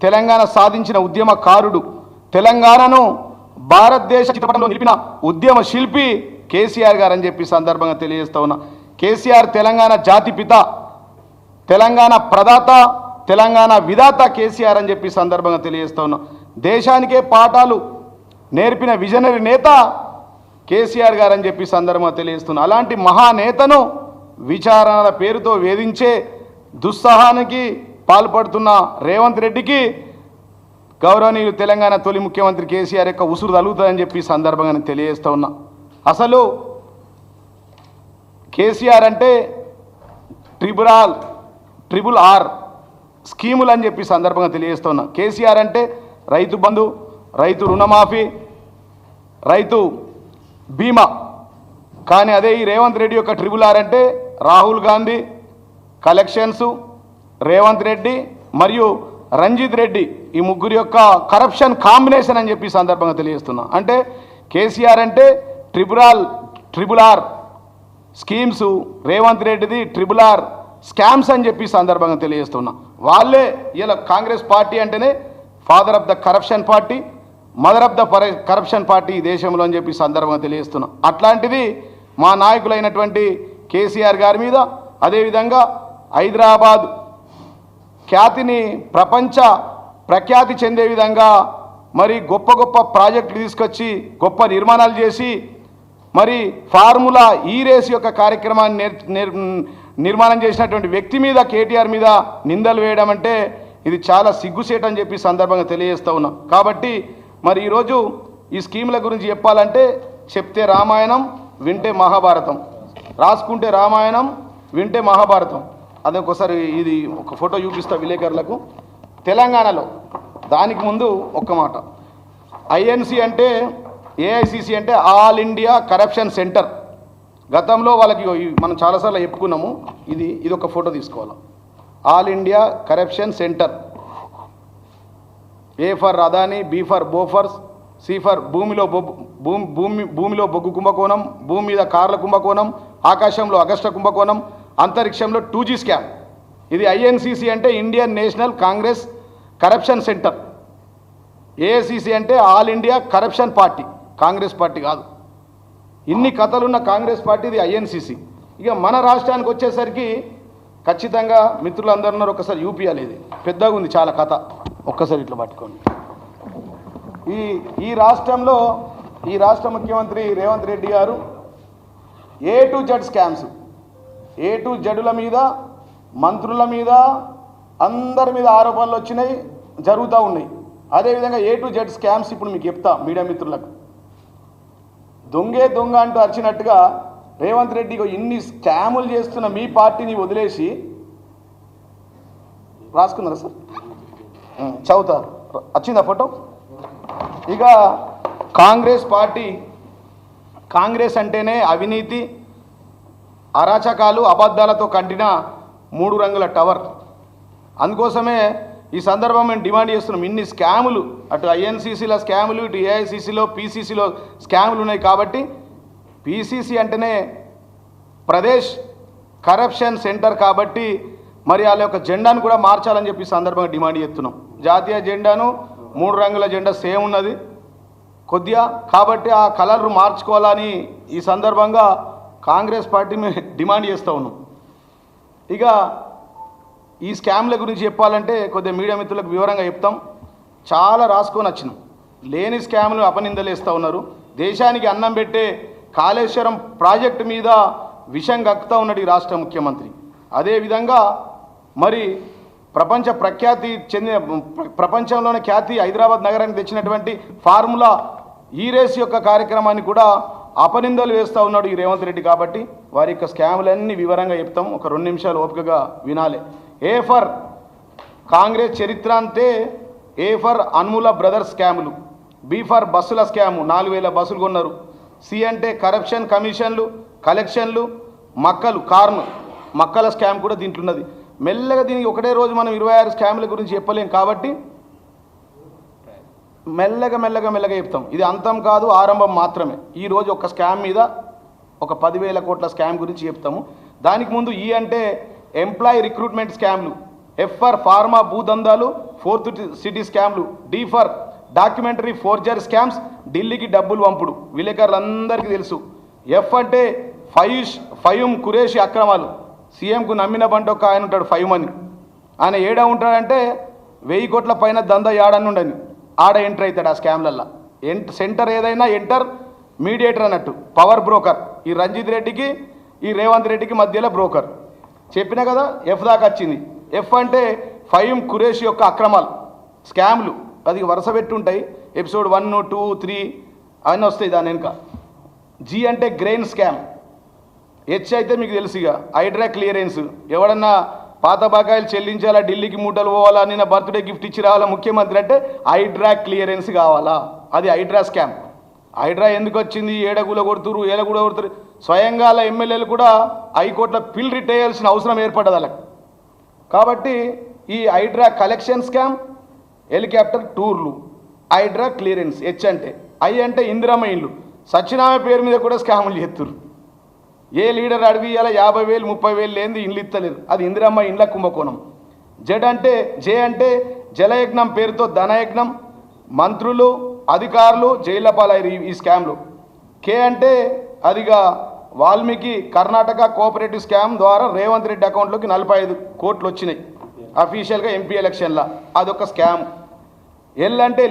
తెలంగాణ సాధించిన ఉద్యమకారుడు, తెలంగాణను భారతదేశ చిత్రపటంలో నిలిపిన ఉద్యమ శిల్పి కేసీఆర్ గారు అని చెప్పి సందర్భంగా తెలియజేస్తా ఉన్నా. కేసీఆర్ తెలంగాణ జాతిపిత, తెలంగాణ ప్రదాత, తెలంగాణ విధాత కేసీఆర్ అని చెప్పి సందర్భంగా తెలియజేస్తా ఉన్నా. దేశానికే పాఠాలు నేర్పిన విజనరీ నేత కేసీఆర్ గారు అని చెప్పి సందర్భంగా తెలియజేస్తున్నా. అలాంటి మహానేతను విచారణల పేరుతో వేధించే దుస్సాహానికి పాల్పడుతున్న రేవంత్ రెడ్డికి గౌరవనీయులు తెలంగాణ తొలి ముఖ్యమంత్రి కేసీఆర్ యొక్క ఉసురు తగులుతుందని చెప్పి సందర్భంగా తెలియజేస్తూ ఉన్నా. అసలు కేసీఆర్ అంటే ట్రిపుల్ ఆర్ స్కీములు అని చెప్పి సందర్భంగా తెలియజేస్తూ ఉన్నా. కేసీఆర్ అంటే రైతు బంధు, రైతు రుణమాఫీ, రైతు బీమా. కానీ అదే ఈ రేవంత్ రెడ్డి యొక్క ట్రిపుల్ ఆర్ అంటే రాహుల్ గాంధీ, కలెక్షన్స్, రేవంత్ రెడ్డి మరియు రంజిత్ రెడ్డి, ఈ ముగ్గురు యొక్క కరప్షన్ కాంబినేషన్ అని చెప్పి సందర్భంగా తెలియజేస్తున్నా. అంటే కేసీఆర్ అంటే ట్రిపుల్ ఆర్ స్కీమ్స్, రేవంత్ రెడ్డిది ట్రిపుల్ ఆర్ స్కామ్స్ అని చెప్పి సందర్భంగా తెలియజేస్తున్నా. వాళ్ళే ఇలా కాంగ్రెస్ పార్టీ అంటేనే father of the corruption party, mother of the corruption party ఈ దేశంలో అని చెప్పి సందర్భంగా తెలియజేస్తున్నా. అట్లాంటిది మా నాయకులైనటువంటి కేసీఆర్ గారి మీద, అదేవిధంగా హైదరాబాద్ ఖ్యాతిని ప్రపంచ ప్రఖ్యాతి చెందే విధంగా మరి గొప్ప గొప్ప ప్రాజెక్టులు తీసుకొచ్చి గొప్ప నిర్మాణాలు చేసి మరి ఫార్ములా ఈ రేస్ యొక్క కార్యక్రమాన్ని నిర్మాణం చేసినటువంటి వ్యక్తి మీద, కేటీఆర్ మీద నిందలు వేయడం అంటే ఇది చాలా సిగ్గుసేట్ అని చెప్పి సందర్భంగా తెలియజేస్తూ ఉన్నాం. కాబట్టి మరి ఈరోజు ఈ స్కీముల గురించి చెప్పాలంటే చెప్తే రామాయణం, వింటే మహాభారతం, రాసుకుంటే రామాయణం, వింటే మహాభారతం. అదే ఒకసారి ఇది ఒక ఫోటో చూపిస్తా విలేకరులకు. తెలంగాణలో దానికి ముందు ఒక్క మాట, ఐఎన్సి అంటే ఏఐసిసి అంటే ఆల్ ఇండియా కరప్షన్ సెంటర్. గతంలో వాళ్ళకి మనం చాలాసార్లు చెప్పుకున్నాము. ఇది ఒక ఫోటో తీసుకోవాలి. All India corruption centre, A for Adani, B for Bofors, C for భూమిలో బొగ్గు కుంభకోణం, భూమి మీద కార్ల కుంభకోణం, ఆకాశంలో అగస్ట కుంభకోణం, అంతరిక్షంలో 2G స్కామ్. ఇది ఐఎన్సిసి అంటే Indian National Congress corruption centre. AICC అంటే all India corruption party, Congress party కాదు. ఇన్ని కథలున్న కాంగ్రెస్ పార్టీ ఇది ఐఎన్సిసి. ఇక మన రాష్ట్రానికి వచ్చేసరికి ఖచ్చితంగా మిత్రులందరూ ఉన్నారు, ఒకసారి యూపీఆర్ ఇది పెద్దగా ఉంది చాలా కథ, ఒక్కసారి ఇట్లా పట్టుకోండి. ఈ రాష్ట్రంలో ఈ రాష్ట్ర ముఖ్యమంత్రి రేవంత్ రెడ్డి గారు A to Z scams, A to Zల మీద, మంత్రుల మీద, అందరి మీద ఆరోపణలు వచ్చినాయి, జరుగుతూ ఉన్నాయి. అదేవిధంగా A to Z స్కామ్స్ ఇప్పుడు మీకు చెప్తా మీడియా మిత్రులకు. దొంగే దొంగ అంటూ అరిచినట్టుగా రేవంత్ రెడ్డి ఇన్ని స్కాములు చేస్తున్న మీ పార్టీని వదిలేసి, రాసుకున్నారా సార్? చదువుతా, వచ్చిందా ఫోటో? ఇక కాంగ్రెస్ పార్టీ, కాంగ్రెస్ అంటేనే అవినీతి, అరాచకాలు, అబద్ధాలతో కంటిన 3 రంగుల టవర్. అందుకోసమే ఈ సందర్భం మేము డిమాండ్ చేస్తున్నాం. ఇన్ని స్కాములు, అటు ఐఎన్సిసిలో స్కాములు, ఇటు ఏఐసిసిలో, పీసీసీలో స్కాములు ఉన్నాయి. కాబట్టి పీసీసీ అంటేనే ప్రదేశ్ కరప్షన్ సెంటర్ కాబట్టి మరి వాళ్ళ యొక్క జెండాను కూడా మార్చాలని చెప్పి సందర్భంగా డిమాండ్ చేస్తున్నాం. జాతీయ జెండాను 3 రంగుల జెండా సేమ్ ఉన్నది కొద్దిగా, కాబట్టి ఆ కలర్ మార్చుకోవాలని ఈ సందర్భంగా కాంగ్రెస్ పార్టీ మేము డిమాండ్ చేస్తూ ఉన్నాం. ఇక ఈ స్కామ్ల గురించి చెప్పాలంటే కొద్దిగా మీడియా మిత్రులకు వివరంగా చెప్తాం. చాలా రాసుకొని వచ్చినాం. లేని స్కామ్లు అపనిందలేస్తూ ఉన్నారు. దేశానికి అన్నం పెట్టే కాళేశ్వరం ప్రాజెక్టు మీద విషం కక్కుతూ ఉన్నాడు ఈ రాష్ట్ర ముఖ్యమంత్రి. అదేవిధంగా మరి ప్రపంచంలోనే ఖ్యాతి హైదరాబాద్ నగరానికి తెచ్చినటువంటి ఫార్ములా ఈ రేస్ యొక్క కార్యక్రమాన్ని కూడా అపనిందలు వేస్తూ ఉన్నాడు ఈ రేవంత్ రెడ్డి. కాబట్టి వారి యొక్క స్కాములన్నీ వివరంగా చెప్తాం, ఒక 2 నిమిషాలు ఓపికగా వినాలి. ఏ ఫర్ కాంగ్రెస్ చరిత్ర అంతే, ఏ ఫర్ అన్ముల బ్రదర్స్ స్కాములు, బి ఫర్ బస్సుల స్కాము, 4000 బస్సులు కొన్నారు, సి అంటే కరప్షన్ కమిషన్లు, కలెక్షన్లు, మక్కల స్కామ్ కూడా దీంట్లో ఉన్నది. మెల్లగా దీనికి ఒకటే రోజు మనం 26 స్కాముల గురించి చెప్పలేం కాబట్టి మెల్లగా చెప్తాం. ఇది అంతం కాదు, ఆరంభం మాత్రమే. ఈరోజు ఒక స్కామ్ మీద ఒక 10,000 కోట్ల స్కామ్ గురించి చెప్తాము. దానికి ముందు ఈ అంటే ఎంప్లాయీ రిక్రూట్మెంట్ స్కామ్లు, ఎఫ్ ఫర్ ఫార్మా భూదందాలు, ఫోర్త్ సిటీ స్కామ్లు, D for documentary forger scams, ఢిల్లీకి డబ్బులు పంపుడు విలేకరులందరికీ తెలుసు. ఎఫ్ అంటే ఫయూమ్ ఖురేషి అక్రమాలు, సీఎంకు నమ్మిన బంట ఒక ఆయన ఉంటాడు ఫయూమ్ అని, ఆయన ఏడా ఉంటాడంటే 1000 కోట్ల పైన దందా ఏడని ఉండని ఆడ ఎంటర్ అవుతాడు ఆ స్కామ్లల్లో. సెంటర్ ఏదైనా ఎంటర్ మీడియేటర్ అన్నట్టు, పవర్ బ్రోకర్. ఈ రంజిత్ రెడ్డికి ఈ రేవంత్ రెడ్డికి మధ్యలో బ్రోకర్. చెప్పినా కదా ఎఫ్ దాకా వచ్చింది. ఎఫ్ అంటే ఫయూమ్ ఖురేషి యొక్క అక్రమాలు, స్కామ్లు, అది వరుస పెట్టి ఉంటాయి. ఎపిసోడ్ 1, 2, 3 అవన్నీ వస్తాయి దాని వెనుక. జీ అంటే గ్రెయిన్ స్కామ్. హెచ్ అయితే మీకు తెలుసు ఇక హైడ్రా క్లియరెన్స్. ఎవడన్నా పాత బకాయిలు చెల్లించాలా, ఢిల్లీకి మూటలు పోవాలా, నిన్న బర్త్డే గిఫ్ట్ ఇచ్చి రావాలా ముఖ్యమంత్రి అంటే హైడ్రా క్లియరెన్స్ కావాలా, అది హైడ్రా స్కామ్. హైడ్రా ఎందుకు వచ్చింది, ఏడగుల కొడుతురు, ఏలగూడ కొడుతురు, స్వయంగా ఎమ్మెల్యేలు కూడా హైకోర్టులో పిల్ రిట్ వేయాల్సిన అవసరం ఏర్పడ్డది వాళ్ళకి. కాబట్టి ఈ హైడ్రా కలెక్షన్ స్కామ్, హెలికాప్టర్ టూర్లు, హైడ్రా క్లియరెన్స్. హెచ్ అంటే, ఐ అంటే ఇందిరమ్మ ఇండ్లు, సత్యనామ పేరు మీద కూడా స్కాములు చేస్తున్నారు. ఏ లీడర్ అడిగి ఇలా 50,000 30,000 లేనిది ఇండ్లు ఇస్తలేరు, అది ఇందిరమ్మ ఇండ్ల కుంభకోణం. జే అంటే జలయజ్ఞం పేరుతో ధనయజ్ఞం, మంత్రులు అధికారులు జైళ్ల పాలయ్యారు ఈ స్కామ్లు. కే అంటే అదిగా వాల్మీకి కర్ణాటక కోఆపరేటివ్ స్కామ్ ద్వారా రేవంత్ రెడ్డి అకౌంట్లోకి 45 కోట్లు వచ్చినాయి అఫీషియల్గా ఎంపీ ఎలక్షన్లో, అదొక స్కామ్. ఎల్ అంటే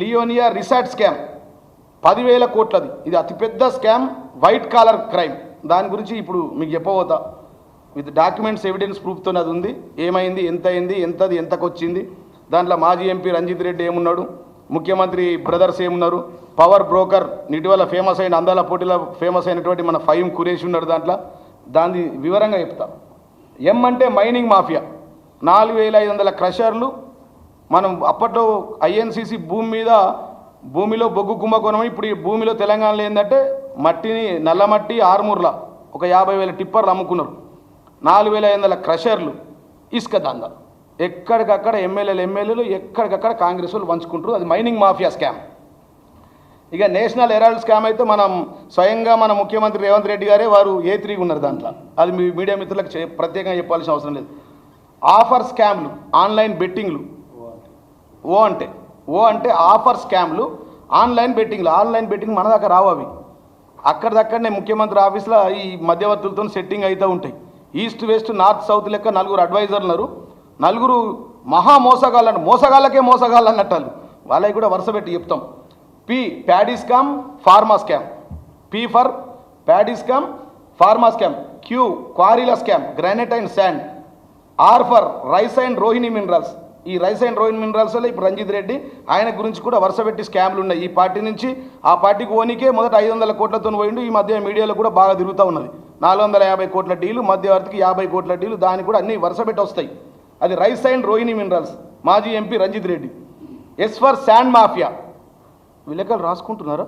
లియోనియా రిసార్ట్ స్కామ్, 10,000 కోట్లది. ఇది అతిపెద్ద స్కామ్, వైట్ కాలర్ క్రైమ్. దాని గురించి ఇప్పుడు మీకు చెప్పబోతా, విత్ డాక్యుమెంట్స్ ఎవిడెన్స్ ప్రూఫ్తో అది ఉంది. ఏమైంది, ఎంత అయింది, ఎంతది ఎంతకు వచ్చింది, దాంట్లో మాజీ ఎంపీ రంజిత్ రెడ్డి ఏమున్నాడు, ముఖ్యమంత్రి బ్రదర్స్ ఏమున్నారు, పవర్ బ్రోకర్ ఇటీవల ఫేమస్ అయిన అందాల పోటీలో ఫేమస్ అయినటువంటి మన ఫయూమ్ ఖురేషి ఉన్నాడు దాంట్లో, దాన్ని వివరంగా చెప్తా. ఎం అంటే మైనింగ్ మాఫియా, 4,500 క్రషర్లు. మనం అప్పట్లో ఐఎన్సీసీ భూమిలో బొగ్గు కుంభకోణం. ఇప్పుడు ఈ భూమిలో తెలంగాణలో ఏంటంటే మట్టిని, నల్ల మట్టి ఆర్మూర్ల ఒక 50,000 టిప్పర్లు అమ్ముకున్నారు, 4,500 క్రషర్లు, ఇసుక దందా. ఎక్కడికక్కడ ఎమ్మెల్యేలు ఎక్కడికక్కడ కాంగ్రెస్ వాళ్ళు పంచుకుంటారు, అది మైనింగ్ మాఫియా స్కామ్. ఇక నేషనల్ హెరాల్డ్ స్కామ్ అయితే మనం స్వయంగా మన ముఖ్యమంత్రి రేవంత్ రెడ్డి గారే వారు A3 ఉన్నారు దాంట్లో, అది మీ మీడియా మిత్రులకు ప్రత్యేకంగా చెప్పాల్సిన అవసరం లేదు. ఆఫర్ స్కామ్లు, ఆన్లైన్ బెట్టింగ్లు. ఓ అంటే ఆఫర్ స్కామ్లు, ఆన్లైన్ బెట్టింగ్ మన దాకా రావు, అవి అక్కడిదక్కడనే ముఖ్యమంత్రి ఆఫీస్లో ఈ మధ్యవర్తులతో సెట్టింగ్ అవుతూ ఉంటాయి. ఈస్ట్ వెస్ట్ నార్త్ సౌత్ లెక్క 4 అడ్వైజర్లు ఉన్నారు, 4 మహా మోసగాళ్ళకే మోసగాళ్ళు అన్నట్టు వాళ్ళకి కూడా వరుస పెట్టి చెప్తాం. P paddy scam, pharma scam. P for paddy scam, pharma scam. Q క్వారీల scam, granite and sand. R for rice and Rohini minerals. ఈ రైస్ అండ్ రోహిణి మినరల్స్ వల్ల ఇప్పుడు రంజిత్ రెడ్డి ఆయన గురించి కూడా వరుస పెట్టి స్కామ్లు ఉన్నాయి. ఈ పార్టీ నుంచి ఆ పార్టీకి ఓనికే మొదట 500 కోట్లతో పోయిండు, ఈ మధ్య మీడియాలో కూడా బాగా తిరుగుతూ ఉన్నది. 450 కోట్ల డీలు, మధ్యవర్తికి 50 కోట్ల డీలు, దానికి కూడా అన్ని వరుస పెట్టి వస్తాయి. అది రైస్ అండ్ రోహిణి మినరల్స్, మాజీ MP Ranjith Reddy. S for sand mafia, విలేకరులు రాసుకుంటున్నారా,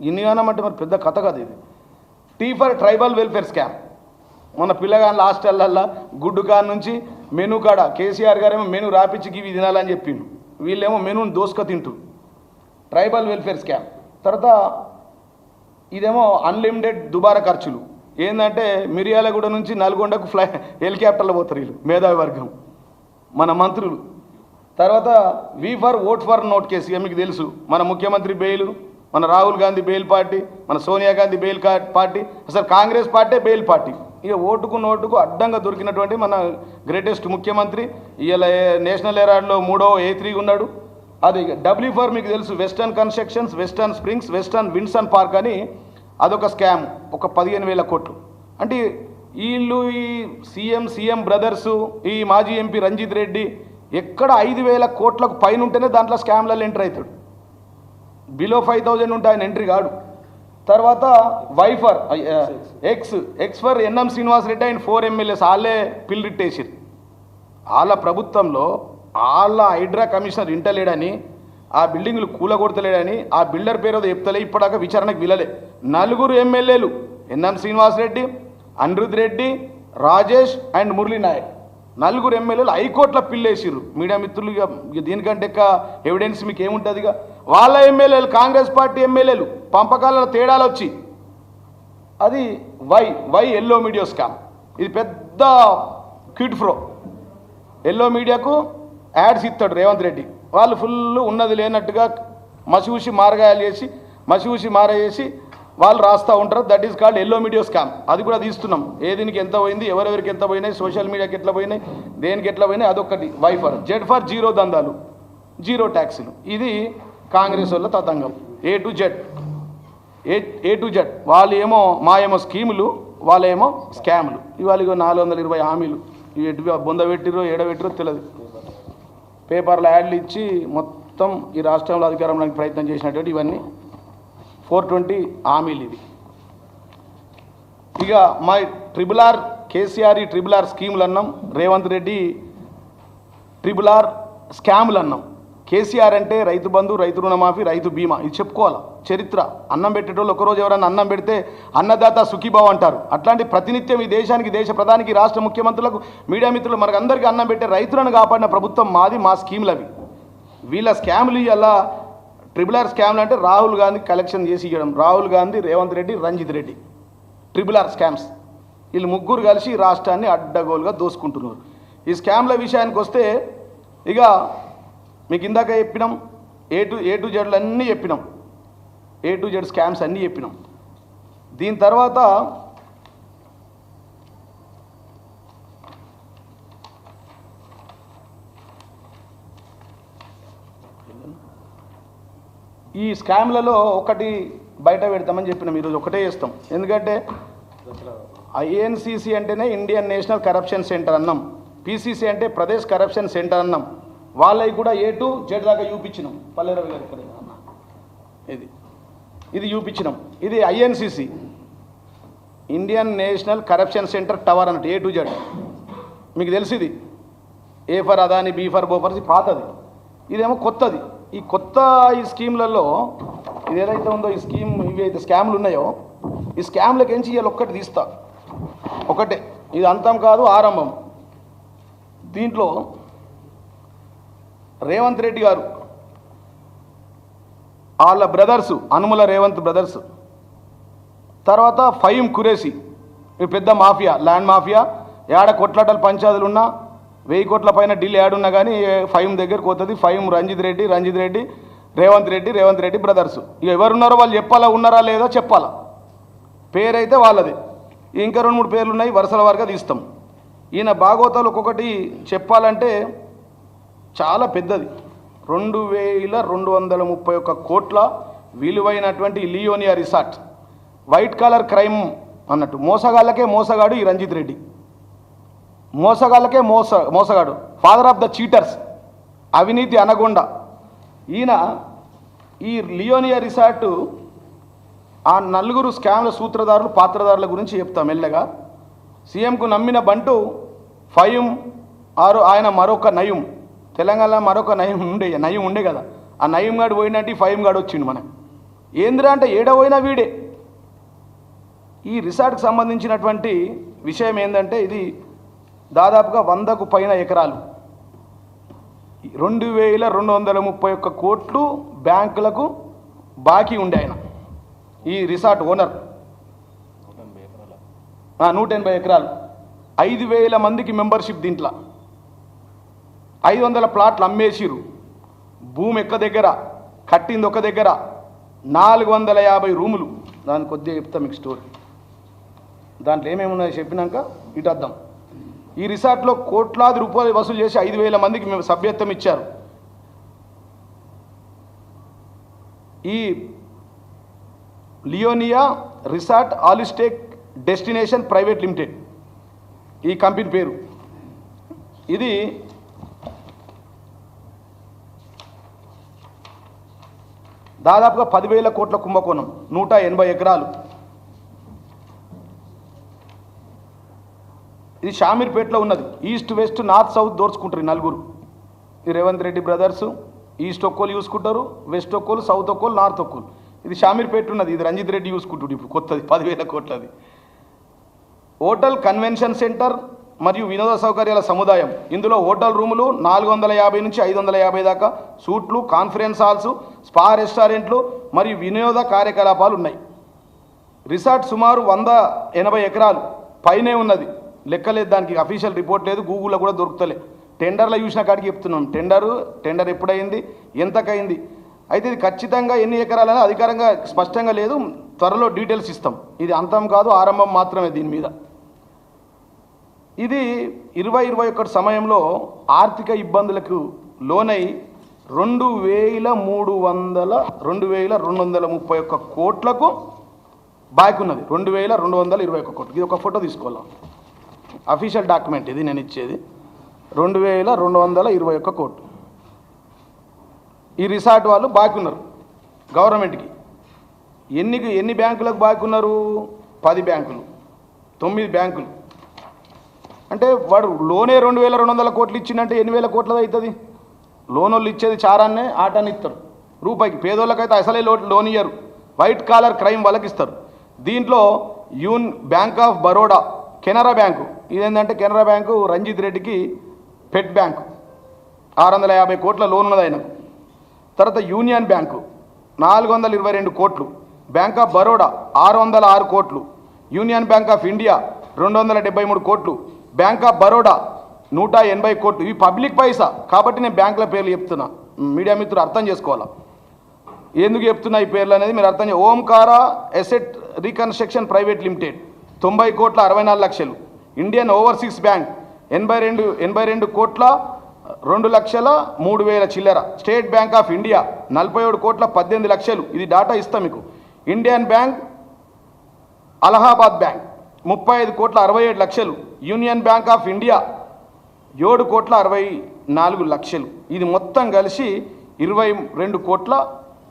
ఇన్నిగానం అంటే మరి పెద్ద కథ కాదు ఇది. T for tribal welfare scam. మన పిల్లగాళ్ళ హాస్టల్లల్లో గుడ్డు కాడ నుంచి మెనూ కాడ కేసీఆర్ గారేమో మెనూ రాపిచ్చి ఇవి తినాలని చెప్పిండు, వీళ్ళేమో మెనూని దోసుక తింటూ. Tribal welfare scam. తర్వాత ఇదేమో అన్లిమిటెడ్ దుబారా ఖర్చులు. ఏంటంటే మిర్యాలగూడ నుంచి నల్గొండకు హెలికాప్టర్లో పోతారు వీళ్ళు, మేధావి వర్గం, మన మంత్రులు. తర్వాత V for vote for note case, ఇక మీకు తెలుసు, మన ముఖ్యమంత్రి బెయిల్, మన రాహుల్ గాంధీ బెయిల్ పార్టీ, మన సోనియా గాంధీ బెయిల్ పార్టీ, అసలు కాంగ్రెస్ పార్టీ బెయిల్ పార్టీ. ఇక ఓటుకు నోటుకు అడ్డంగా దొరికినటువంటి మన గ్రేటెస్ట్ ముఖ్యమంత్రి. ఇవాళ నేషనల్ హెరాల్డ్లో 3వ A3 ఉన్నాడు. అది డబ్ల్యూ ఫర్ మీకు తెలుసు, western constructions, western springs, western Vinson park అని, అదొక స్కామ్, ఒక 15,000 కోట్లు. అంటే వీళ్ళు ఈ సీఎం బ్రదర్సు, ఈ మాజీ ఎంపీ రంజిత్ రెడ్డి ఎక్కడ 5,000 కోట్లకు పైన ఉంటేనే దాంట్లో స్కామ్లలో ఎంటర్ అవుతాడు. బిలో 5,000 ఉంటే ఆయన ఎంట్రీ కాడు. తర్వాత వైఫర్ X for NM Srinivas Reddy and 4 MLAs వాళ్ళే పిల్ రిట్టేసారు. వాళ్ళ ప్రభుత్వంలో వాళ్ళ హైడ్రా కమిషనర్ ఇంటలేడని, ఆ బిల్డింగ్లు కూలగొడతలేడని, ఆ బిల్డర్ పేరు చెప్తలే, ఇప్పటిదాకా విచారణకు వీలలే. 4 MLAలు ఎన్ఎం శ్రీనివాస్ రెడ్డి, అనిరుద్ రెడ్డి, రాజేష్ అండ్ మురళీ నాయక్, 4 MLAలు హైకోర్టులో పిల్లేసిర్రు. మీడియా మిత్రులు ఇక దీనికంటే ఎవిడెన్స్ మీకు ఏముంటుంది? ఇక వాళ్ళ ఎమ్మెల్యేలు, కాంగ్రెస్ పార్టీ ఎమ్మెల్యేలు పంపకాల తేడాలు వచ్చి, అది వై ఎల్లో మీడియా స్కామ్. ఇది పెద్ద క్విడ్ ఫ్రో. ఎల్లో మీడియాకు యాడ్స్ ఇస్తాడు రేవంత్ రెడ్డి. వాళ్ళు ఫుల్ ఉన్నది లేనట్టుగా మసిూసి మారగాయలు చేసి మసిూసి మారేసి వాళ్ళు రాస్తూ ఉంటారు. That is called yellow media scam. అది కూడా తీస్తున్నాం. ఏ దీనికి ఎంత పోయింది, ఎవరెవరికి ఎంత పోయినాయి, సోషల్ మీడియాకి ఎట్లా పోయినాయి, దేనికి ఎట్లా పోయినాయి, అదొకటి. Y for Z for zero దందాలు, జీరో ట్యాక్సులు. ఇది కాంగ్రెస్ వాళ్ళ తతంగం. A to Z. వాళ్ళు ఏమో ఏమో స్కీములు, వాళ్ళేమో స్కాములు. ఇవాళ 420 హామీలు ఎటు బొంద పెట్టిరో ఏడబెట్టిరో తెలియదు. పేపర్లో యాడ్లు ఇచ్చి మొత్తం ఈ రాష్ట్రంలో అధికారంలోకి ప్రయత్నం చేసినటువంటి ఇవన్నీ 420 హామీలు. ఇది ఇక మా ట్రిబుల్ ఆర్ కేసీఆర్ ఈ ట్రిబుల్ ఆర్ స్కీములు అన్నాం, రేవంత్ రెడ్డి ట్రిబుల్ ఆర్ స్కాములు అన్నాం. కేసీఆర్ అంటే రైతు బంధు, రైతు రుణమాఫీ, రైతు బీమా. ఇది చెప్పుకోవాలా చరిత్ర. అన్నం పెట్టేటోళ్ళు ఒకరోజు ఎవరైనా అన్నం పెడితే అన్నదాత సుఖీభావ అంటారు. అట్లాంటి ప్రతినిత్యం ఈ దేశానికి, దేశ ప్రధానికి, రాష్ట్ర ముఖ్యమంత్రులకు, మీడియా మిత్రులు మనకు అందరికీ అన్నం పెట్టే రైతులను కాపాడిన ప్రభుత్వం మాది. మా స్కీములు అవి. వీళ్ళ స్కాములు ఇలా ట్రిబుల్ ఆర్ స్కామ్లు అంటే రాహుల్ గాంధీ కలెక్షన్ చేసి ఇవ్వడం. Rahul Gandhi, Revanth Reddy, Ranjith Reddy triple R scams. వీళ్ళు ముగ్గురు కలిసి రాష్ట్రాన్ని అడ్డగోలుగా దోసుకుంటున్నారు. ఈ స్కామ్ల విషయానికి వస్తే ఇక మీకు ఇందాక చెప్పినాం, ఏ టు జెడ్లు అన్నీ చెప్పినాం, ఏ టు జెడ్ స్కామ్స్ అన్నీ చెప్పినాం. దీని తర్వాత ఈ స్కామ్లలో ఒకటి బయట పెడతామని చెప్పినాం. ఈరోజు ఒకటే చేస్తాం. ఎందుకంటే ఐఎన్సిసి అంటేనే ఇండియన్ నేషనల్ కరప్షన్ సెంటర్ అన్నాం, పిసిసి అంటే ప్రదేశ్ కరప్షన్ సెంటర్ అన్నాం. వాళ్ళవి కూడా ఏ టు జెడ్ దాకా చూపించినాం. పల్లెరవి గారు ఇక్కడ ఇది చూపించినాం. ఇది INCC, Indian National corruption centre tower అన్నట్టు. ఏ టు జెడ్ మీకు తెలిసి ఇది A for Adani, B for Bofors పాతది, ఇదేమో కొత్తది. ఈ కొత్త ఈ స్కీమ్లలో ఇది ఏదైతే ఉందో ఈ స్కీమ్, ఇవి అయితే స్కామ్లు ఉన్నాయో ఈ స్కామ్లకి ఎంచి ఇవాళ ఒక్కటి తీస్తా. ఒకటే, ఇది అంతం కాదు, ఆరంభం. దీంట్లో రేవంత్ రెడ్డి గారు వాళ్ళ బ్రదర్సు, అనుముల రేవంత్ బ్రదర్స్, తర్వాత ఫహీం ఖురేషీ, ఈ పెద్ద మాఫియా, ల్యాండ్ మాఫియా. ఏడ కొట్లాటలు పంచాయతీలు ఉన్నా 1000 కోట్ల పైన డీల్ ఏడున్నా కానీ ఫహీం దగ్గరకు పోతుంది. ఫహీం రంజిత్ రెడ్డి, రేవంత్ రెడ్డి బ్రదర్సు. ఇక ఎవరున్నారో వాళ్ళు చెప్పాలా, ఉన్నారా లేదో చెప్పాలా. పేరైతే వాళ్ళది. ఇంకా 2-3 పేర్లు ఉన్నాయి, వరుసల వారిగా తీస్తాం. ఈయన భాగవతాలు ఒక్కొక్కటి చెప్పాలంటే చాలా పెద్దది. 2231 కోట్ల విలువైనటువంటి Leonia resort. White collar crime అన్నట్టు. మోసగాళ్ళకే మోసగాడు ఈ రంజిత్ రెడ్డి. మోసగాళ్ళకే మోసగాడు. ఫాదర్ ఆఫ్ ద చీటర్స్, అవినీతి అనగొండ ఈయన. ఈ లియోనియా రిసార్టు ఆ 4 స్కామ్ల సూత్రధారులు, పాత్రధారుల గురించి చెప్తాం మెల్లగా. సీఎంకు నమ్మిన బంటు ఫహీం, ఆయన మరొక నయం. తెలంగాణలో మరొక నయం ఉండే కదా. ఆ నయం గాడు పోయినట్టు ఫహీం గాడు వచ్చిండు మనకు. ఏంద్రా అంటే ఏడ పోయినా వీడే. ఈ రిసార్ట్కి సంబంధించినటువంటి విషయం ఏంటంటే ఇది దాదాపుగా 100కు పైన ఎకరాలు, 2231 కోట్లు బ్యాంకులకు బాకీ ఉండే ఆయన. ఈ రిసార్ట్ ఓనర్ 180 ఎకరాలు, 5000 మందికి మెంబర్షిప్. దీంట్లో 500 ప్లాట్లు అమ్మేసిరు. భూమి ఎక్క దగ్గర, కట్టింది ఒక దగ్గర, 450 రూములు. దాని కొద్దిగా చెప్తా మీకు స్టోరీ. దాంట్లో ఏమేమి ఉన్నాయో చెప్పినాక ఇటు వద్దాం. ఈ రిసార్ట్లో కోట్లాది రూపాయలు వసూలు చేసి 5000 మందికి మేము సభ్యత్వం ఇచ్చారు. ఈ లియోనియా రిసార్ట్ ఆలిస్టేక్ డెస్టినేషన్ ప్రైవేట్ లిమిటెడ్ ఈ కంపెనీ పేరు. ఇది దాదాపుగా 10,000 కోట్ల కుంభకోణం, 180 ఎకరాలు. ఇది షామీర్పేటలో ఉన్నది. ఈస్ట్ వెస్ట్ నార్త్ సౌత్ దోర్చుకుంటారు ఈ 4. ఈ రేవంత్ రెడ్డి బ్రదర్సు ఈస్ట్ ఒక్కోలు చూసుకుంటారు, వెస్ట్ ఒక్కోలు, సౌత్ ఒక్కోలు, నార్త్ ఒక్కోలు. ఇది షామీర్పేట ఉన్నది. ఇది రంజిత్ రెడ్డి చూసుకుంటాడు ఇప్పుడు కొత్తది 10,000 కోట్లది. హోటల్, కన్వెన్షన్ సెంటర్ మరియు వినోద సౌకర్యాల సముదాయం. ఇందులో హోటల్ రూములు 450 నుంచి 550 దాకా, సూట్లు, కాన్ఫరెన్స్ హాల్స్, స్పా, రెస్టారెంట్లు మరియు వినోద కార్యకలాపాలు ఉన్నాయి. రిసార్ట్ సుమారు 180 ఎకరాలు పైనే ఉన్నది. లెక్కలేదు, దానికి అఫీషియల్ రిపోర్ట్ లేదు, గూగుల్లో కూడా దొరుకుతలే. టెండర్లో చూసిన కాడికి చెప్తున్నాం. టెండర్ ఎప్పుడైంది, ఎంతకైంది, అయితే ఇది ఖచ్చితంగా ఎన్ని ఎకరాలని అధికారంగా స్పష్టంగా లేదు. త్వరలో డీటెయిల్స్ ఇస్తాం. ఇది అంతం కాదు, ఆరంభం మాత్రమే. దీని మీద ఇది 2021 సమయంలో ఆర్థిక ఇబ్బందులకు లోనై 2231 కోట్లకు బాకీ ఉన్నది. 2221 కోట్లు. ఇది ఒక ఫోటో తీసుకోవాలి, అఫీషియల్ డాక్యుమెంట్ ఇది నేను ఇచ్చేది. 2221 కోట్లు ఈ రిసార్ట్ వాళ్ళు బాకీ ఉన్నారు గవర్నమెంట్కి. ఎన్ని బ్యాంకులకు బాకీ ఉన్నారు? 10 బ్యాంకులు, 9 బ్యాంకులు. అంటే వాడు లోనే 2200 కోట్లు ఇచ్చిందంటే 8000 కోట్లది అవుతుంది. లోన్ వాళ్ళు ఇచ్చేది చారాన్నే, ఆటాన్ని ఇస్తారు రూపాయికి. పేదోళ్ళకైతే అసలే లోన్ ఇయ్యరు, వైట్ కాలర్ క్రైమ్ వాళ్ళకి ఇస్తారు. దీంట్లో bank of Baroda, Canara bank, ఇదేంటంటే కెనరా బ్యాంకు రంజిత్ రెడ్డికి పెట్ బ్యాంకు, 650 కోట్ల లోన్ ఉన్నది ఆయనకు. తర్వాత యూనియన్ బ్యాంకు 422 కోట్లు, బ్యాంక్ ఆఫ్ బరోడా 606 కోట్లు, యూనియన్ బ్యాంక్ ఆఫ్ ఇండియా 273 కోట్లు, బ్యాంక్ ఆఫ్ బరోడా 180 కోట్లు. ఇవి పబ్లిక్ పైసా కాబట్టి నేను బ్యాంకుల పేర్లు చెప్తున్నా. మీడియా మిత్రులు అర్థం చేసుకోవాలా ఎందుకు చెప్తున్నా ఈ పేర్లు అనేది మీరు అర్థం ఓంకారా ఎసెట్ రీకన్స్ట్రక్షన్ ప్రైవేట్ లిమిటెడ్ 90 కోట్ల 64 లక్షలు, ఇండియన్ ఓవర్సీస్ బ్యాంక్ 82 కోట్ల 2,03,000 చిల్లర, స్టేట్ బ్యాంక్ ఆఫ్ ఇండియా 47 కోట్ల 18 లక్షలు. ఇది డాటా ఇస్తా మీకు. ఇండియన్ బ్యాంక్, అలహాబాద్ బ్యాంక్ 35 కోట్ల 67 లక్షలు, యూనియన్ బ్యాంక్ ఆఫ్ ఇండియా 7 కోట్ల 64 లక్షలు. ఇది మొత్తం కలిసి 2200 కోట్ల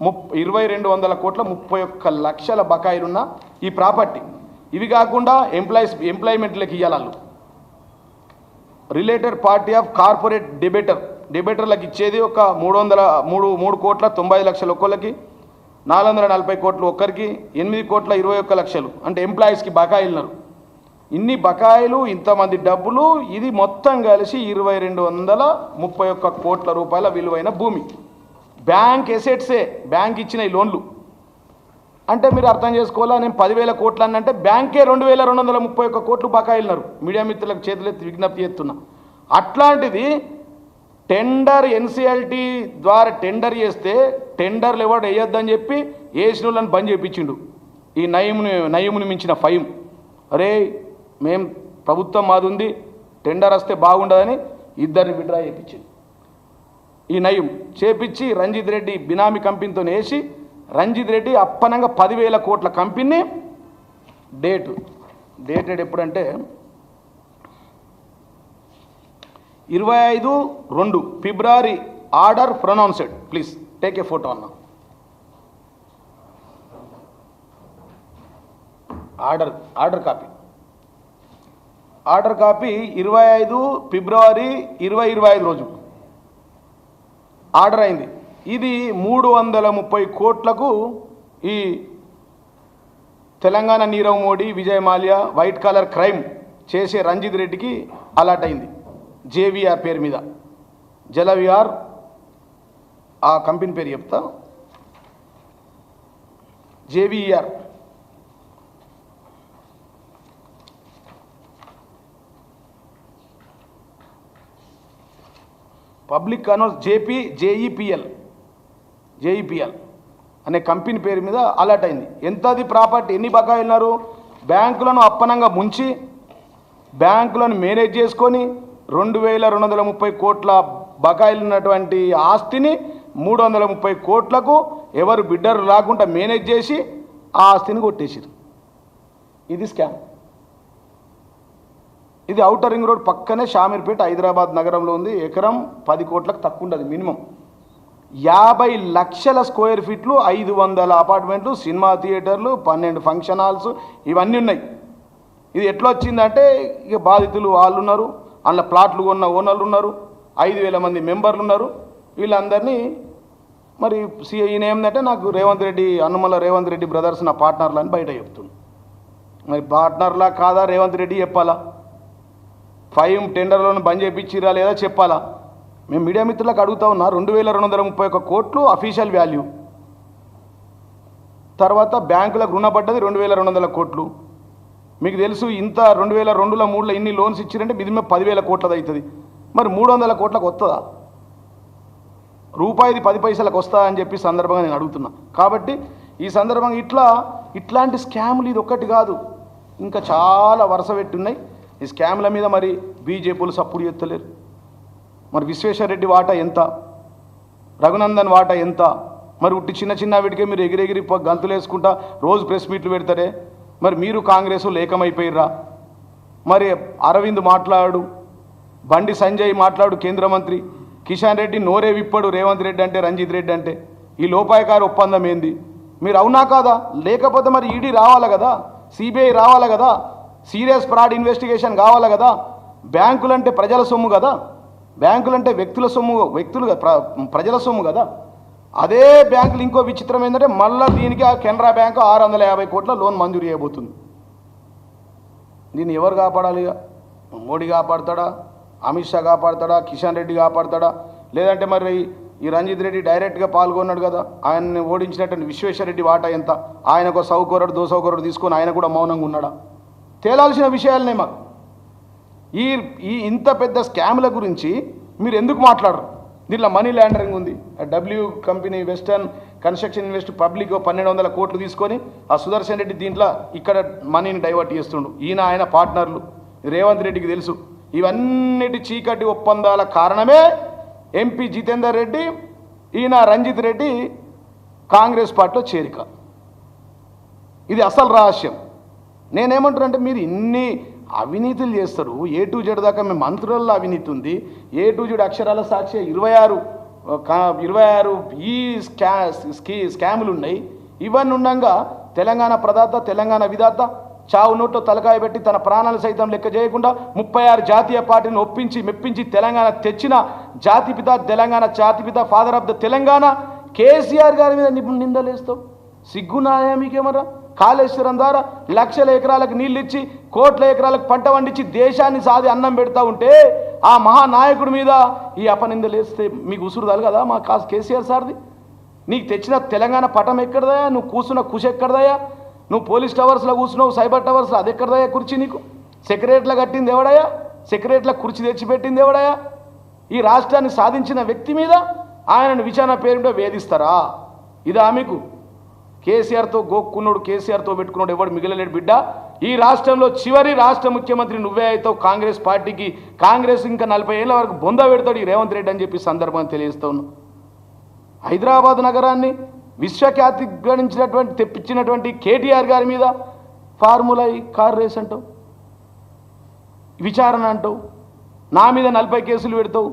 31 లక్షల బకాయిలున్న ఈ ప్రాపర్టీ. ఇవి కాకుండా ఎంప్లాయ్మెంట్లకు ఇవ్వాలి. రిలేటెడ్ పార్టీ ఆఫ్ కార్పొరేట్ డెబెటర్లకు ఇచ్చేది ఒక 3 కోట్ల 90 లక్షలు ఒక్కొక్కరికి, 440 కోట్లు ఒక్కరికి, 8 కోట్ల 21 లక్షలు అంటే ఎంప్లాయీస్కి బకాయిలున్నారు. ఇన్ని బకాయిలు, ఇంతమంది డబ్బులు, ఇది మొత్తం కలిసి 2231 కోట్ల రూపాయల విలువైన భూమి. బ్యాంక్ ఎసెట్సే, బ్యాంక్ ఇచ్చిన ఈ లోన్లు. అంటే మీరు అర్థం చేసుకోవాలా, నేను 10,000 కోట్లు అన్నంటే బ్యాంకే 2231 కోట్లు బకాయిలున్నారు. మీడియా మిత్రులకు చేతులెత్తి విజ్ఞప్తి చేస్తున్నా. అట్లాంటిది టెండర్ ఎన్సిఎల్టీ ద్వారా టెండర్ చేస్తే టెండర్లు ఎవరు వేయొద్దని చెప్పి వేసిన వాళ్ళని బంద్ చేయించిండు ఈ నయముని మించిన ఫైమ్. అరే మేము ప్రభుత్వం మాది ఉంది, టెండర్ వస్తే బాగుండదని 2 విడ్రా చేయించింది. ఈ నయం చేపించి రంజిత్ రెడ్డి బినామీ కంపెనీతో వేసి రంజిత్ రెడ్డి అప్పనంగా 10,000 కోట్ల కంపెనీ డేటెడ్ ఎప్పుడంటే 25/2 ఫిబ్రవరి. Order pronounced. Please take a photo అన్న. ఆర్డర్ కాపీ 25 ఫిబ్రవరి 2025 రోజు ఆర్డర్ అయింది. ఇది 330 కోట్లకు ఈ Telangana Nirav Modi, Vijay Mallya white collar crime చేసే రంజిత్ రెడ్డికి అలాట్ అయింది. జేవీఆర్ పేరు మీద, జలవిఆర్ ఆ కంపెనీ పేరు చెప్తా, జేవీఆర్. పబ్లిక్ అనౌన్స్ జేఈపీఎల్ అనే కంపెనీ పేరు మీద అలర్ట్ అయింది. ఎంతది ప్రాపర్టీ, ఎన్ని బకాయిలున్నారు? బ్యాంకులను అప్పనంగా ముంచి బ్యాంకులను మేనేజ్ చేసుకొని 2230 కోట్ల బకాయిలు ఉన్నటువంటి ఆస్తిని 330 కోట్లకు ఎవరు బిడ్డర్ రాకుండా మేనేజ్ చేసి ఆ ఆస్తిని కొట్టేసారు. ఇది స్కామ్. ఇది ఔటర్ రింగ్ రోడ్ పక్కనే షామీర్పేట హైదరాబాద్ నగరంలో ఉంది. ఎకరం 10 కోట్లకు తక్కువ ఉండదు. మినిమం 50 లక్షల స్క్వేర్ ఫీట్లు, 500 అపార్ట్మెంట్లు, సినిమా థియేటర్లు, 12 ఫంక్షన్ హాల్స్ ఇవన్నీ ఉన్నాయి. ఇది ఎట్లా వచ్చిందంటే ఇక బాధితులు వాళ్ళు ఉన్నారు, అందులో ప్లాట్లు కొన్న ఓనర్లు ఉన్నారు, 5,000 మంది మెంబర్లు ఉన్నారు. వీళ్ళందరినీ మరి ఈయన ఏంటంటే నాకు అన్నమల రేవంత్ రెడ్డి బ్రదర్స్ నా పార్ట్నర్లు అని బయట చెప్తుంది. మరి పార్ట్నర్లా కాదా రేవంత్ రెడ్డి చెప్పాలా? 5 టెండర్లను బంద్ చేయించిరా లేదా చెప్పాలా? మేము మీడియా మిత్రులకు అడుగుతా ఉన్నా. 2231 కోట్లు అఫీషియల్ వాల్యూ. తర్వాత బ్యాంకులకు రుణపడ్డది 2200 కోట్లు. మీకు తెలుసు ఇంత 2002లో 3లో ఇన్ని లోన్స్ ఇచ్చిరంటే మినిమం 10,000 కోట్లది అవుతుంది. మరి 300 కోట్లకు వస్తుందా? రూపాయిది 10 పైసలకు వస్తా అని చెప్పి సందర్భంగా నేను అడుగుతున్నా. కాబట్టి ఈ సందర్భంగా ఇట్లాంటి స్కాములు ఇది ఒక్కటి కాదు, ఇంకా చాలా వరుస పెట్టున్నాయి. ఈ స్కాముల మీద మరి బీజేపీలు సప్పుడు ఎత్తలేరు. మరి విశ్వేశ్వరరెడ్డి వాటా ఎంత, రఘునందన్ వాటా ఎంత? మరి ఉట్టి చిన్న వీటికే మీరు ఎగిరెగిరి గంతులు వేసుకుంటా రోజు ప్రెస్ మీట్లు పెడతారే. మరి మీరు కాంగ్రెస్ ఏకమైపోయిర్రా? మరి అరవింద్ మాట్లాడు, బండి సంజయ్ మాట్లాడు, కేంద్ర మంత్రి కిషన్ రెడ్డి నోరే విప్పడు, రేవంత్ రెడ్డి అంటే రంజిత్ రెడ్డి అంటే. ఈ లోపాయకారి ఒప్పందం ఏంది? మీరు అవునా కాదా? లేకపోతే మరి ఈడీ రావాలి కదా, సిబిఐ రావాలి కదా, సీరియస్ ఫ్రాడ్ ఇన్వెస్టిగేషన్ కావాలి కదా. బ్యాంకులంటే ప్రజల సొమ్ము కదా, బ్యాంకులంటే వ్యక్తుల సొమ్ము, ప్రజల సొమ్ము కదా. అదే బ్యాంకులు ఇంకో విచిత్రం ఏంటంటే మళ్ళీ దీనికి ఆ కెనరా బ్యాంకు 650 కోట్ల లోన్ మంజూరు చేయబోతుంది. దీన్ని ఎవరు కాపాడాలి? మోడీ కాపాడతాడా, అమిత్ షా కాపాడతాడా, కిషన్ రెడ్డి కాపాడతాడా? లేదంటే మరి ఈ రంజిత్ రెడ్డి డైరెక్ట్గా పాల్గొన్నాడు కదా, ఆయన్ని ఓడించినట్టు విశ్వేశ్వరరెడ్డి వాటా ఎంత? ఆయనకు 100 కోరడు 200 కోరడు తీసుకొని ఆయన కూడా మౌనంగా ఉన్నాడా? తేలాల్సిన విషయాలనే మాకు. ఈ ఇంత పెద్ద స్కామ్ల గురించి మీరు ఎందుకు మాట్లాడరు? దీంట్లో మనీ ల్యాండరింగ్ ఉంది. W company western construction invest public 1200 కోట్లు తీసుకొని ఆ సుదర్శన్ రెడ్డి దీంట్లో ఇక్కడ మనీని డైవర్ట్ చేస్తుండు. ఈయన ఆయన పార్ట్నర్లు, రేవంత్ రెడ్డికి తెలుసు. ఇవన్నిటి చీకటి ఒప్పందాల కారణమే ఎంపీ జితేందర్ రెడ్డి, ఈయన రంజిత్ రెడ్డి కాంగ్రెస్ పార్టీలో చేరిక. ఇది అసలు రహస్యం. నేనేమంటున్నానంటే మీరు ఇన్ని అవినీతులు చేస్తారు, A to Z దాకా మేము మంత్రుల్లో అవినీతి ఉంది, A to Z అక్షరాల సాక్షి 26 ఈ స్కాములు ఉన్నాయి. ఇవన్నీ ఉండగా తెలంగాణ ప్రదాత, తెలంగాణ విధాత చావు నోట్లో తలకాయ పెట్టి తన ప్రాణాలు సైతం లెక్క చేయకుండా 36 జాతీయ పార్టీని ఒప్పించి మెప్పించి తెలంగాణ తెచ్చిన జాతిపిత, తెలంగాణ జాతిపిత, father of the Telangana KCR గారి మీద నిందలేస్తావు. సిగ్గునాయా మీకేమరా? కాళేశ్వరం ద్వారా లక్షల ఎకరాలకు నీళ్ళు ఇచ్చి కోట్ల ఎకరాలకు పంట పండించి దేశాన్ని సాది అన్నం పెడతా ఉంటే ఆ మహానాయకుడి మీద ఈ అపనిందలేస్తే మీకు ఉసురు తలగదా? మా కేసీఆర్ సార్ది. నీకు తెచ్చిన తెలంగాణ పటం ఎక్కడదయా? నువ్వు కూర్చున్న కుష ఎక్కడదయా? నువ్వు పోలీస్ టవర్స్లో కూర్చున్నావు, సైబర్ టవర్స్లో, అది ఎక్కడదయా కుర్చీ? నీకు సెక్రటరీలో కట్టింది ఎవడయా? సెక్రటరీలో కుర్చీ తెచ్చిపెట్టింది ఎవడయా? ఈ రాష్ట్రాన్ని సాధించిన వ్యక్తి మీద ఆయనను విచారణ పేరుంటే వేధిస్తారా? ఇదా మీకు? కేసీఆర్తో గోక్కున్నాడు, కేసీఆర్తో పెట్టుకున్నాడు ఎవడు మిగిలలేడు బిడ్డ. ఈ రాష్ట్రంలో చివరి రాష్ట్ర ముఖ్యమంత్రి నువ్వే అవుతావు. కాంగ్రెస్ పార్టీకి, కాంగ్రెస్ ఇంకా 40 ఏళ్ళ వరకు బొంద పెడతాడు ఈ రేవంత్ రెడ్డి అని చెప్పి సందర్భంగా తెలియజేస్తా ఉన్నాను. హైదరాబాద్ నగరాన్ని విశ్వఖ్యాతి గణించినటువంటి తెప్పించినటువంటి కేటీఆర్ గారి మీద ఫార్ములా కార్ రేస్ అంటావు, విచారణ అంటావు, నా మీద 40 కేసులు పెడతావు.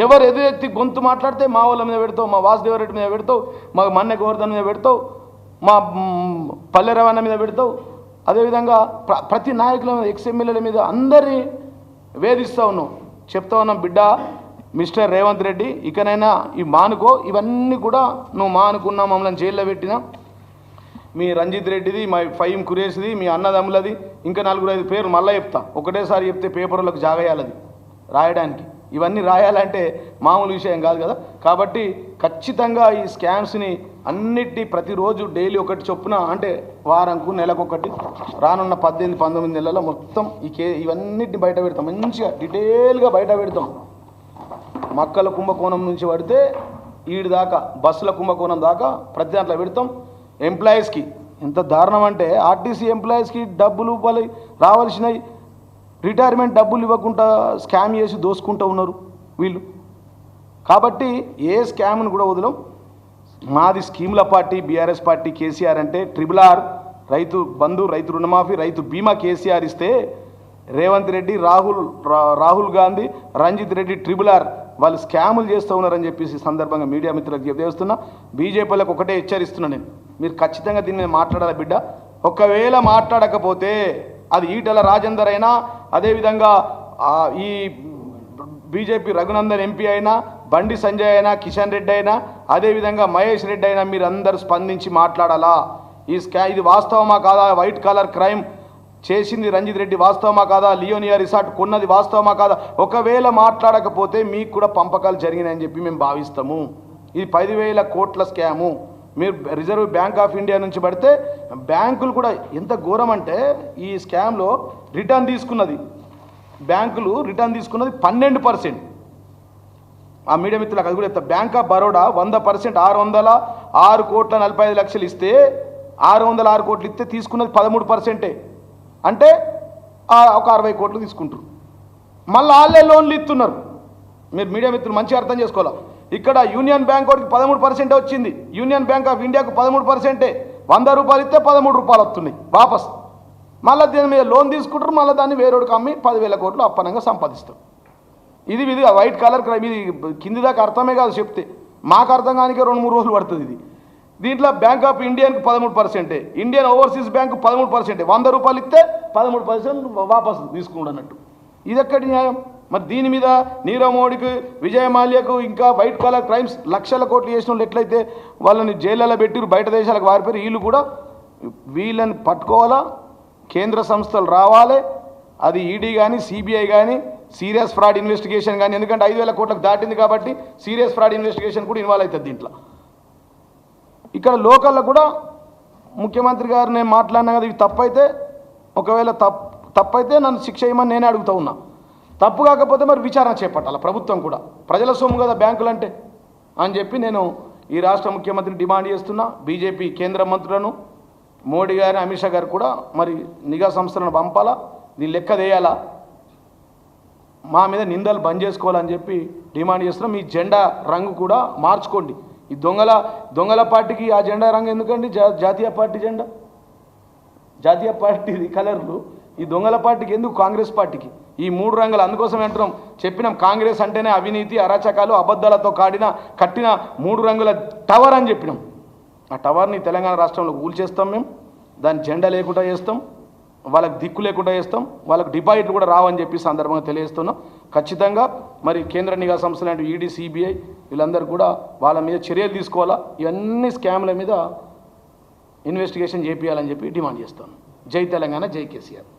ఎవరు ఎదురెత్తి గొంతు మాట్లాడితే మా వాళ్ళ మీద పెడతావు, మా వాసుదేవరెడ్డి మీద పెడతావు, మా మన్నె గోవర్ధన్ మీద పెడతావు, మా పల్లె రవాణా మీద పెడతావు. అదేవిధంగా ప్రతి నాయకుల మీద, ఎక్స్ఎమ్మెల్యేల మీద అందరినీ వేధిస్తూ ఉన్నావు. చెప్తా ఉన్నాం బిడ్డ, మిస్టర్ రేవంత్ రెడ్డి, ఇకనైనా ఈ మానుకో. ఇవన్నీ కూడా నువ్వు మానుకున్నా, మమ్మల్ని జైల్లో పెట్టినా, మీ రంజిత్ రెడ్డిది, మా ఫైమ్ కురేష్ది, మీ అన్నదమ్ములది, ఇంకా 4-5 పేర్లు మళ్ళీ చెప్తా. ఒకటేసారి చెప్తే పేపర్లకు జాగేయాలది రాయడానికి. ఇవన్నీ రాయాలంటే మామూలు విషయం కాదు కదా. కాబట్టి ఖచ్చితంగా ఈ స్కామ్స్ని అన్నిటినీ ప్రతిరోజు డైలీ ఒకటి చొప్పున, అంటే వారంకు నెలకొకటి, రానున్న 18-19 నెలల్లో మొత్తం ఇవన్నిటిని బయట పెడతాం. మంచిగా డీటెయిల్గా బయట పెడతాం. మక్కల కుంభకోణం నుంచి పడితే ఈడి దాకా, బస్సుల కుంభకోణం దాకా ప్రతి దాంట్లో పెడతాం. ఎంప్లాయీస్కి ఎంత దారుణం అంటే, ఆర్టీసీ ఎంప్లాయీస్కి డబ్బులు రావాల్సినవి రిటైర్మెంట్ డబ్బులు ఇవ్వకుండా స్కామ్ చేసి దోసుకుంటూ ఉన్నారు వీళ్ళు. కాబట్టి ఏ స్కామ్ను కూడా వదలం. మాది స్కీముల పార్టీ, బీఆర్ఎస్ పార్టీ. కేసీఆర్ అంటే RRR, రైతు బంధు, రైతు రుణమాఫీ, రైతు బీమా కేసీఆర్ ఇస్తే, రేవంత్ రెడ్డి, రాహుల్ గాంధీ, రంజిత్ రెడ్డి RRR వాళ్ళు స్కాములు చేస్తూ ఉన్నారని చెప్పేసి సందర్భంగా మీడియా మిత్రులకు చెప్తున్నా. బీజేపీలకు ఒకటే హెచ్చరిస్తున్నా నేను, మీరు ఖచ్చితంగా దీని మీద మాట్లాడాలి బిడ్డ. ఒకవేళ మాట్లాడకపోతే అది ఈటల రాజేందర్ అయినా, అదేవిధంగా ఈ బీజేపీ రఘునందన్ ఎంపీ అయినా, బండి సంజయ్ అయినా, కిషన్ రెడ్డి అయినా, అదేవిధంగా మహేష్ రెడ్డి అయినా, మీరు అందరూ స్పందించి మాట్లాడాలా. ఇది వాస్తవమా కాదా? వైట్ కాలర్ క్రైమ్ చేసింది రంజిత్ రెడ్డి వాస్తవమా కాదా? లియోనియా రిసార్ట్ కొన్నది వాస్తవమా కాదా? ఒకవేళ మాట్లాడకపోతే మీకు కూడా పంపకాలు జరిగినాయని చెప్పి మేము భావిస్తాము. ఇది 10,000 కోట్ల స్కాము. మీరు రిజర్వ్ బ్యాంక్ ఆఫ్ ఇండియా నుంచి పడితే, బ్యాంకులు కూడా ఎంత ఘోరం అంటే, ఈ స్కామ్లో రిటర్న్ తీసుకున్నది, బ్యాంకులు రిటర్న్ తీసుకున్నది 12%. ఆ మీడియా మిత్రులకు అది కూడా చెప్తా. బ్యాంక్ ఆఫ్ బరోడా 100% 6,45,00,000 ఇస్తే 606 కోట్లు ఇస్తే తీసుకున్నది 13%. అంటే ఒక 60 కోట్లు తీసుకుంటారు. మళ్ళీ వాళ్ళే లోన్లు ఇస్తున్నారు. మీరు మీడియా మిత్రులు మంచిగా అర్థం చేసుకోవాలి. ఇక్కడ యూనియన్ బ్యాంక్ వాడికి 13% వచ్చింది, యూనియన్ బ్యాంక్ ఆఫ్ ఇండియాకు 13%. 100 రూపాయలు ఇస్తే 13 రూపాయలు వస్తున్నాయి వాపస్. మళ్ళీ దీని మీద లోన్ తీసుకుంటారు, మళ్ళీ దాన్ని వేరేడికి అమ్మి 10,000 కోట్లు అప్పనంగా సంపాదిస్తారు. ఇది వైట్ కలర్ క్రైమ్. ఇది కింది దాకా అర్థమే కాదు చెప్తే, మాకు అర్థం కానికే 2-3 రోజులు పడుతుంది ఇది. దీంట్లో బ్యాంక్ ఆఫ్ ఇండియాకి 13%, ఇండియన్ ఓవర్సీస్ బ్యాంకు 13%. 100 రూపాయలు ఇస్తే 13% వాపస్ తీసుకున్నాడు అన్నట్టు. ఇది ఎక్కడి న్యాయం? మరి దీని మీద నీరవ్ మోడీకి, విజయ్ మాల్యాకు, ఇంకా వైట్ కలర్ క్రైమ్స్ లక్షల కోట్లు చేసిన వాళ్ళు ఎట్లయితే వాళ్ళని జైళ్ళలో పెట్టిరు, బయట దేశాలకు వారిపోయారు, వీళ్ళు కూడా వీళ్ళని పట్టుకోవాలా, కేంద్ర సంస్థలు రావాలి. అది ఈడీ కానీ సిబిఐ కానీ సీరియస్ ఫ్రాడ్ ఇన్వెస్టిగేషన్ కానీ, ఎందుకంటే 5,000 కోట్లకు దాటింది కాబట్టి సీరియస్ ఫ్రాడ్ ఇన్వెస్టిగేషన్ కూడా ఇన్వాల్వ్ అవుతుంది దీంట్లో. ఇక్కడ లోకల్లో కూడా ముఖ్యమంత్రి గారు నేను మాట్లాడినా కదా, ఇవి తప్పైతే, ఒకవేళ తప్పైతే నన్ను శిక్ష చేయమని నేనే అడుగుతూ ఉన్నా. తప్పు కాకపోతే మరి విచారణ చేపట్టాలి ప్రభుత్వం కూడా, ప్రజల సొమ్ము కదా బ్యాంకులు అంటే అని చెప్పి నేను ఈ రాష్ట్ర ముఖ్యమంత్రి డిమాండ్ చేస్తున్నా. బీజేపీ కేంద్ర మంత్రులను, మోడీ గారిని, అమిత్ షా గారు కూడా మరి నిఘా సంస్థలను పంపాలా, దీన్ని లెక్క వేయాలా, మా మీద నిందలు బంద్ చేసుకోవాలని చెప్పి డిమాండ్ చేస్తున్నాం. మీ జెండా రంగు కూడా మార్చుకోండి. ఈ దొంగల పార్టీకి ఆ జెండా రంగు ఎందుకండి? జాతీయ పార్టీ జెండా, జాతీయ పార్టీ కలర్లు ఈ దొంగల పార్టీకి ఎందుకు? కాంగ్రెస్ పార్టీకి ఈ 3 రంగులు. అందుకోసం అంటున్నాం, చెప్పినాం కాంగ్రెస్ అంటేనే అవినీతి, అరాచకాలు, అబద్ధాలతో కట్టిన 3 రంగుల టవర్ అని చెప్పినాం. ఆ టవర్ని తెలంగాణ రాష్ట్రంలో కూల్చేస్తాం మేము, దాని జెండా లేకుండా చేస్తాం, వాళ్ళకి దిక్కు లేకుండా చేస్తాం, వాళ్ళకి డిపాజిట్లు కూడా రావని చెప్పి సందర్భంగా తెలియజేస్తున్నాం. ఖచ్చితంగా మరి కేంద్ర నిఘా సంస్థలు అంటే ఈడీ, సిబిఐ వీళ్ళందరూ కూడా వాళ్ళ మీద చర్యలు తీసుకోవాలా, ఇవన్నీ స్కామ్ల మీద ఇన్వెస్టిగేషన్ చేయాలని చెప్పి డిమాండ్ చేస్తాను. జై తెలంగాణ, జై కేసీఆర్.